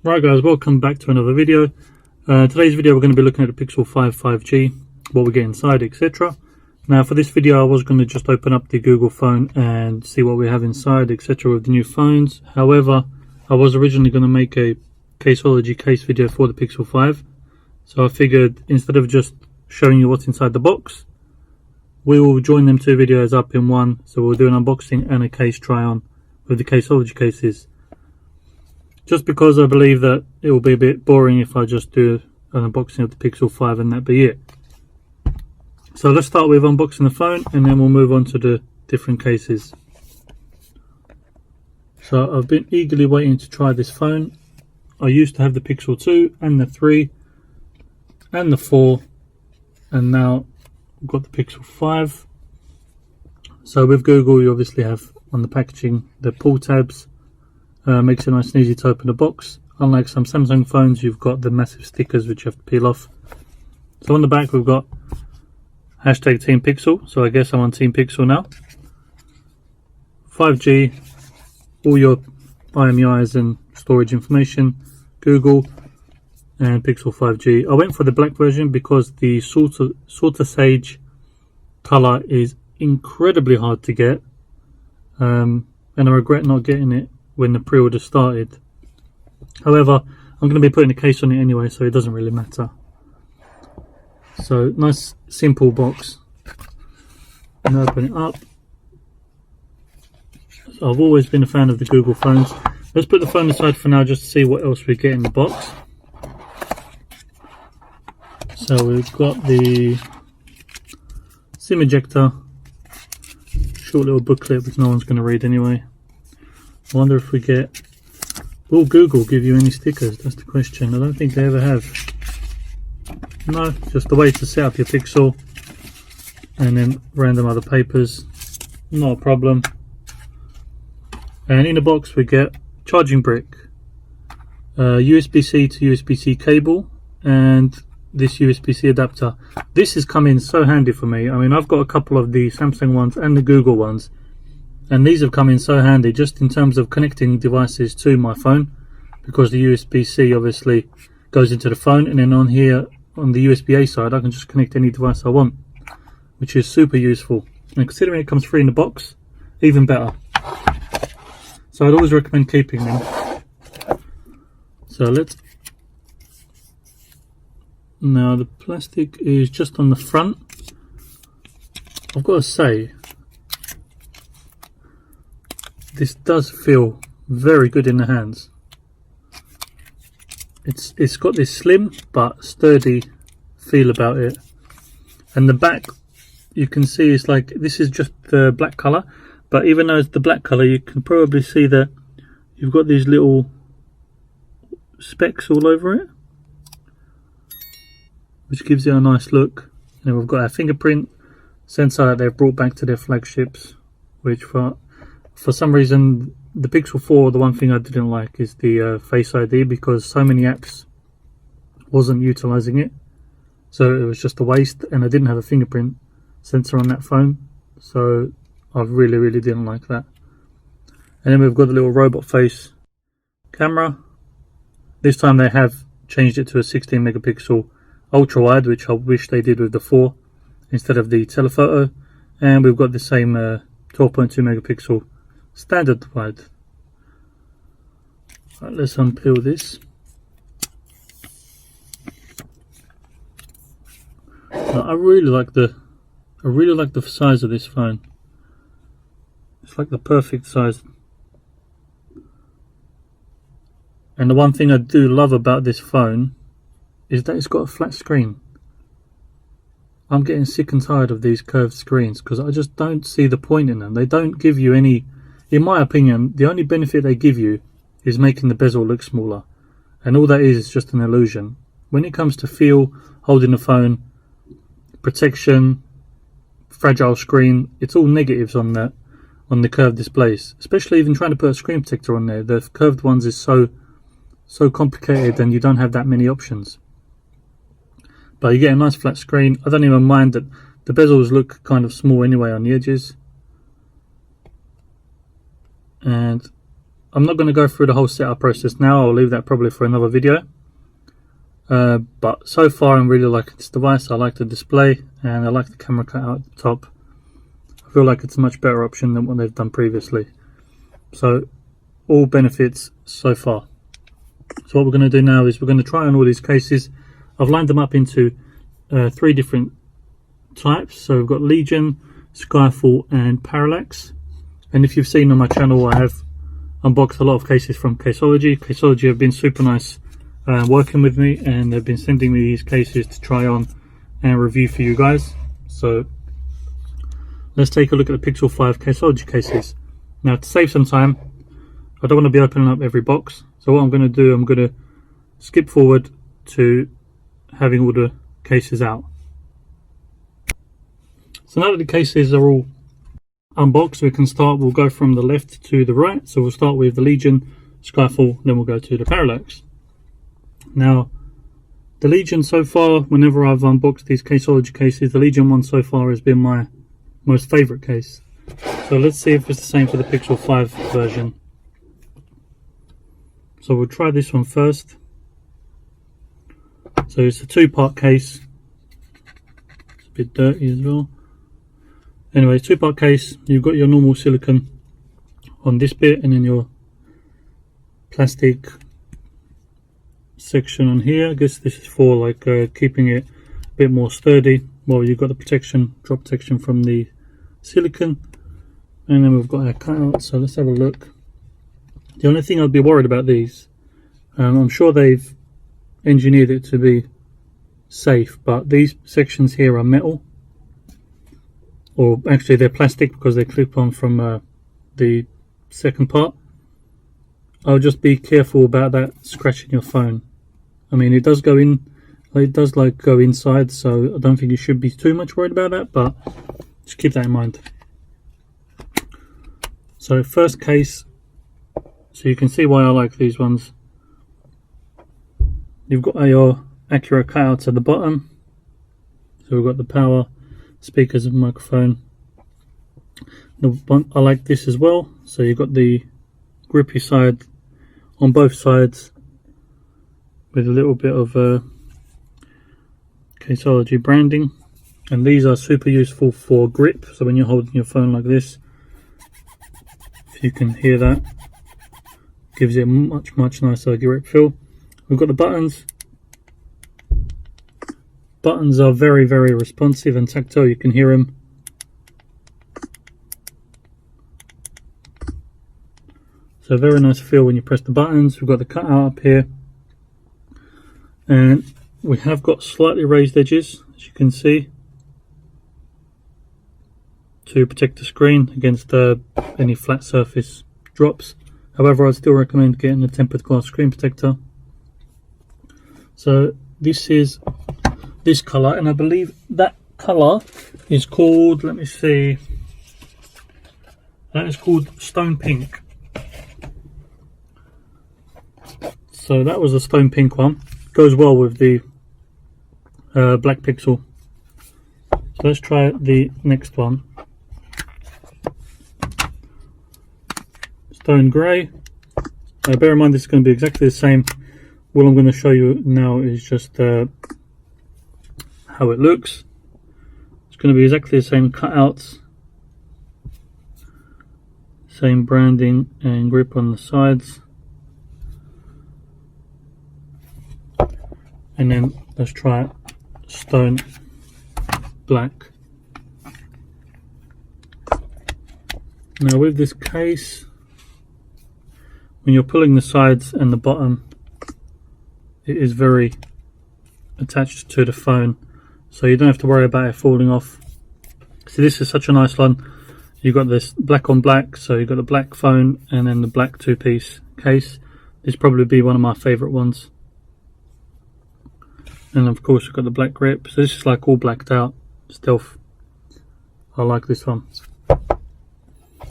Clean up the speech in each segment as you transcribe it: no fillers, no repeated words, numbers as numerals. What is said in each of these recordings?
Right guys, welcome back to another video. Today's video we're going to be looking at the Pixel 5 5G, what we get inside, etc. Now for this video I was going to just open up the Google phone and see what we have inside, etc. with the new phones. However, I was originally going to make a Caseology case video for the Pixel 5. So I figured instead of just showing you what's inside the box, we will join them two videos up in one. So we'll do an unboxing and a case try on with the Caseology cases. Just because I believe that it will be a bit boring if I just do an unboxing of the Pixel 5 and that be it. So let's start with unboxing the phone and then we'll move on to the different cases. So I've been eagerly waiting to try this phone. I used to have the Pixel 2 and the 3 and the 4, and now I've got the Pixel 5. So with Google you obviously have on the packaging the pull tabs. Makes it nice and easy to open the box. Unlike some Samsung phones, you've got the massive stickers which you have to peel off. So on the back we've got hashtag Teampixel, so I guess I'm on Teampixel now. 5G, all your IMEIs and storage information, Google, and Pixel 5G. I went for the black version because the Salter Sage colour is incredibly hard to get, and I regret not getting it when the pre-order started. However, I'm going to be putting a case on it anyway, so it doesn't really matter. So nice simple box, and open it up. So I've always been a fan of the Google phones. Let's put the phone aside for now just to see what else we get in the box. So we've got the SIM ejector, short little booklet which no one's going to read anyway. I wonder if we get... Will Google give you any stickers? That's the question. I don't think they ever have. No, just a way to set up your Pixel and then random other papers. Not a problem. And in the box we get charging brick, USB-C to USB-C cable, and this USB-C adapter. This has come in so handy for me. I mean, I've got a couple of the Samsung ones and the Google ones, and these have come in so handy just in terms of connecting devices to my phone, because the USB-C obviously goes into the phone, and then on here on the USB-A side I can just connect any device I want, which is super useful. And considering it comes free in the box, even better. So I'd always recommend keeping them. So now the plastic is just on the front. I've got to say, this does feel very good in the hands. It's got this slim but sturdy feel about it, and the back you can see is like, this is just the black color, but even though it's the black color you can probably see that you've got these little specks all over it, which gives it a nice look. And we've got our fingerprint sensor that they've brought back to their flagships, which for some reason the Pixel 4, the one thing I didn't like is the Face ID, because so many apps wasn't utilizing it, so it was just a waste, and I didn't have a fingerprint sensor on that phone, so I really didn't like that. And then we've got the little robot face camera. This time they have changed it to a 16 megapixel ultra wide, which I wish they did with the 4 instead of the telephoto. And we've got the same 12.2 megapixel standard wide. Right, let's unpeel this. Now, I really like the size of this phone. It's like the perfect size. And the one thing I do love about this phone is that it's got a flat screen. I'm getting sick and tired of these curved screens because I just don't see the point in them. They don't give you any, in my opinion, the only benefit they give you is making the bezel look smaller. And all that is just an illusion. When it comes to feel, holding the phone, protection, fragile screen, it's all negatives on that, on the curved displays. Especially even trying to put a screen protector on there. The curved ones is so complicated and you don't have that many options. But you get a nice flat screen. I don't even mind that the bezels look kind of small anyway on the edges. And I'm not going to go through the whole setup process now. I'll leave that probably for another video. But so far I'm really liking this device. I like the display and I like the camera cutout at the top. I feel like it's a much better option than what they've done previously. So all benefits so far. So what we're going to do now is we're going to try on all these cases. I've lined them up into 3 different types. So we've got Legion, SkyFall and Parallax. And if you've seen on my channel, I have unboxed a lot of cases from Caseology. Caseology have been super nice working with me, and they've been sending me these cases to try on and review for you guys. So let's take a look at the Pixel 5 Caseology cases. Now, to save some time, I don't want to be opening up every box. So what I'm going to do, I'm going to skip forward to having all the cases out. So now that the cases are all unboxed, we can start. We'll go from the left to the right. So we'll start with the Legion, SkyFall, then we'll go to the Parallax. Now, the Legion so far, whenever I've unboxed these Caseology cases, the Legion one so far has been my most favourite case. So let's see if it's the same for the Pixel 5 version. So we'll try this one first. So it's a 2-part case. It's a bit dirty as well. Anyway, 2-part case. You've got your normal silicone on this bit, and then your plastic section on here. I guess this is for like keeping it a bit more sturdy. Well, you've got the protection, drop protection from the silicone, and then we've got our cutout. So let's have a look. The only thing I'd be worried about these, I'm sure they've engineered it to be safe, but these sections here are metal, or actually they're plastic because they clip on from the second part. I'll just be careful about that scratching your phone. I mean, it does go in, it does like go inside, so I don't think you should be too much worried about that, but just keep that in mind. So first case, so you can see why I like these ones. You've got your accurate cutouts at the bottom. So we've got the power, speakers and microphone. I like this as well. So you've got the grippy side on both sides with a little bit of Caseology branding. And these are super useful for grip. So when you're holding your phone like this, if you can hear that, gives it a much nicer grip feel. We've got the buttons. Buttons are very responsive and tactile. You can hear them. So very nice feel when you press the buttons. We've got the cutout up here, and we have got slightly raised edges, as you can see, to protect the screen against any flat surface drops. However, I'd still recommend getting a tempered glass screen protector. So this is this colour, and I believe that colour is called, let me see, that is called Stone Pink. So that was a Stone Pink one. Goes well with the black Pixel. So let's try the next one. Stone Grey. Bear in mind this is going to be exactly the same. What I'm going to show you now is just how it looks. It's going to be exactly the same cutouts, same branding and grip on the sides. And then let's try Stone Black. Now with this case, when you're pulling the sides and the bottom, it is very attached to the phone, so you don't have to worry about it falling off. So this is such a nice one. You've got this black on black, so you've got the black phone and then the black 2-piece case. This probably be one of my favourite ones. And of course we've got the black grip, so this is like all blacked out stealth. I like this one.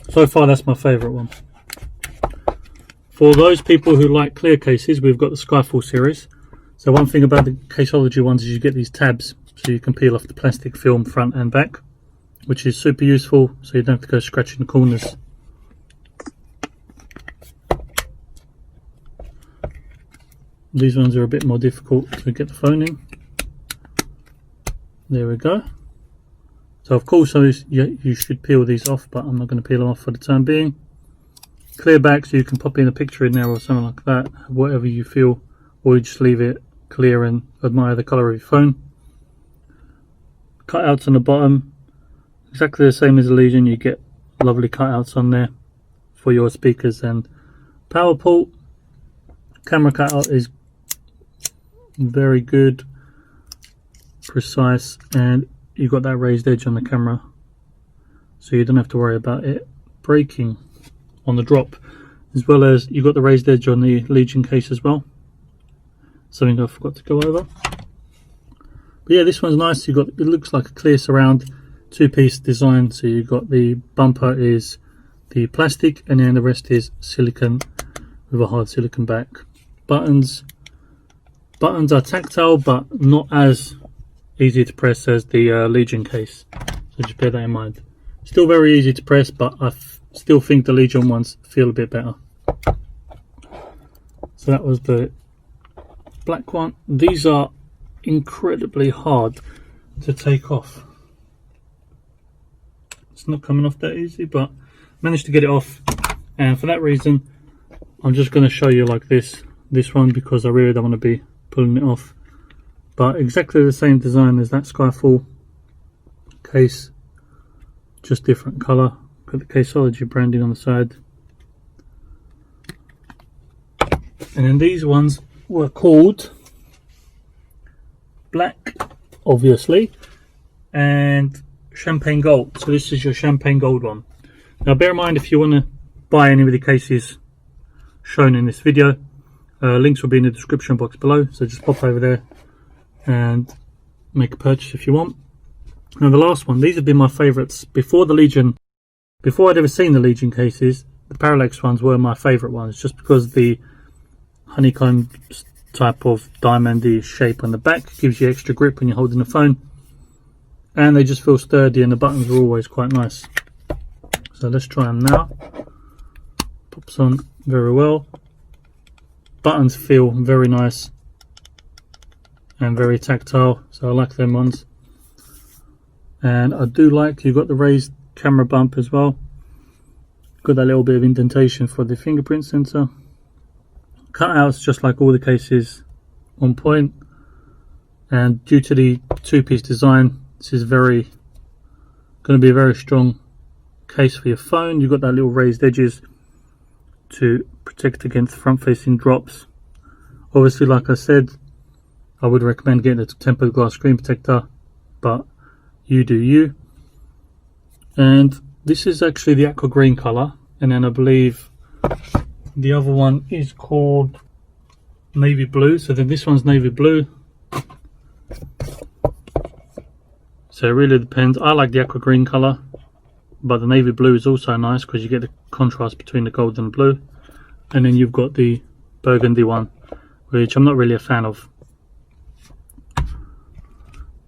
So far that's my favourite one. For those people who like clear cases, we've got the SkyFall series. So one thing about the Caseology ones is you get these tabs, so you can peel off the plastic film front and back, which is super useful, so you don't have to go scratching the corners. These ones are a bit more difficult to get the phone in. There we go. So of course you should peel these off, but I'm not going to peel them off for the time being. Clear back so you can pop in a picture in there or something like that, whatever you feel, or you just leave it clear and admire the colour of your phone. Cutouts on the bottom, exactly the same as the Legion. You get lovely cutouts on there for your speakers and power port. Camera cutout is very good, precise, and you've got that raised edge on the camera, so you don't have to worry about it breaking on the drop, as well as you've got the raised edge on the Legion case as well. Something I forgot to go over. But yeah, this one's nice. You got, it looks like a clear surround, two-piece design. So you've got the bumper is the plastic, and then the rest is silicone with a hard silicone back. Buttons are tactile, but not as easy to press as the Legion case. So just bear that in mind. Still very easy to press, but I still think the Legion ones feel a bit better. So that was the black one. These are incredibly hard to take off. It's not coming off that easy, but managed to get it off, and for that reason I'm just going to show you like this one, because I really don't want to be pulling it off. But exactly the same design as that SkyFall case, just different colour. Got the Caseology branding on the side. And then these ones were called black, obviously, and champagne gold. So this is your champagne gold one. Now bear in mind, if you want to buy any of the cases shown in this video, links will be in the description box below, so just pop over there and make a purchase if you want. Now the last one, these have been my favourites before the Legion. Before I'd ever seen the Legion cases, the Parallax ones were my favourite ones, just because the honeycomb type of diamondy shape on the back gives you extra grip when you're holding the phone, and they just feel sturdy, and the buttons are always quite nice. So let's try them now. Pops on very well. Buttons feel very nice and very tactile, so I like them ones. And I do like, you've got the raised camera bump as well. Got that little bit of indentation for the fingerprint sensor. Cutouts just like all the cases, on point. And due to the two-piece design, this is going to be a very strong case for your phone. You've got that little raised edges to protect against front-facing drops. Obviously, like I said, I would recommend getting a tempered glass screen protector, but you do you. And this is actually the aqua green color, and then I believe the other one is called navy blue. So then this one's navy blue. So it really depends. I like the aqua green color, but the navy blue is also nice because you get the contrast between the gold and the blue. And then you've got the burgundy one, which I'm not really a fan of.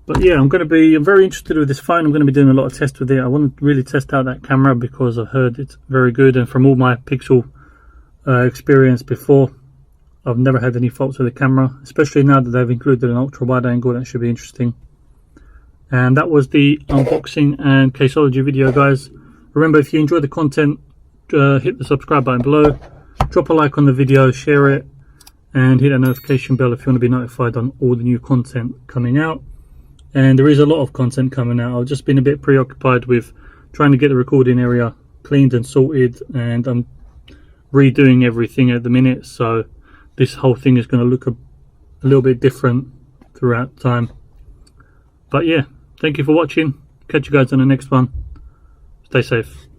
But yeah, I'm very interested with this phone. I'm going to be doing a lot of tests with it. I want to really test out that camera because I've heard it's very good, and from all my Pixel experience before, I've never had any faults with the camera, especially now that they've included an ultra wide angle. That should be interesting. And that was the unboxing and Caseology video, guys. Remember, if you enjoyed the content, hit the subscribe button below, drop a like on the video, share it, and hit that notification bell if you want to be notified on all the new content coming out. And there is a lot of content coming out. I've just been a bit preoccupied with trying to get the recording area cleaned and sorted, and I'm redoing everything at the minute, so this whole thing is going to look a little bit different throughout time. But yeah, thank you for watching. Catch you guys on the next one. Stay safe.